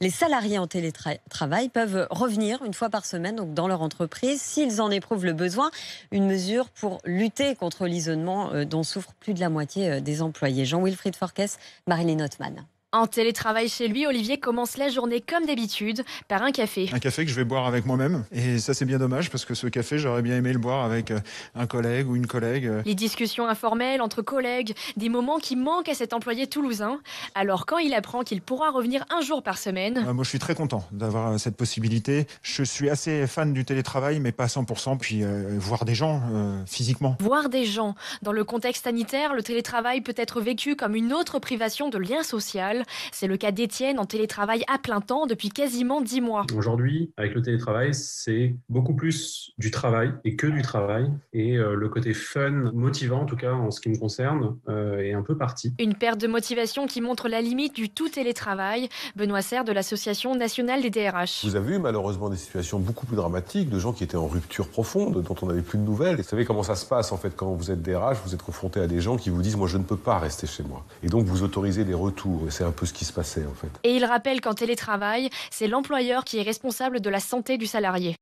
Les salariés en télétravail peuvent revenir une fois par semaine donc dans leur entreprise s'ils en éprouvent le besoin. Une mesure pour lutter contre l'isolement dont souffrent plus de la moitié des employés. Jean-Wilfried Forquès, Marilyn Hotman. En télétravail chez lui, Olivier commence la journée comme d'habitude par un café. Un café que je vais boire avec moi-même. Et ça, c'est bien dommage parce que ce café, j'aurais bien aimé le boire avec un collègue ou une collègue. Les discussions informelles entre collègues, des moments qui manquent à cet employé toulousain. Alors quand il apprend qu'il pourra revenir un jour par semaine... Moi, je suis très content d'avoir cette possibilité. Je suis assez fan du télétravail, mais pas à 100%. Puis voir des gens physiquement. Voir des gens. Dans le contexte sanitaire, le télétravail peut être vécu comme une autre privation de lien social. C'est le cas d'Étienne en télétravail à plein temps depuis quasiment 10 mois. Aujourd'hui, avec le télétravail, c'est beaucoup plus du travail et que du travail. Et le côté fun, motivant en tout cas en ce qui me concerne, est un peu parti. Une perte de motivation qui montre la limite du tout télétravail. Benoît Serre de l'Association nationale des DRH. Vous avez eu malheureusement des situations beaucoup plus dramatiques, de gens qui étaient en rupture profonde, dont on n'avait plus de nouvelles. Et vous savez comment ça se passe en fait quand vous êtes DRH, vous êtes confronté à des gens qui vous disent « moi je ne peux pas rester chez moi ». Et donc vous autorisez des retours. Et c'est un peu ce qui se passait en fait. Et il rappelle qu'en télétravail, c'est l'employeur qui est responsable de la santé du salarié.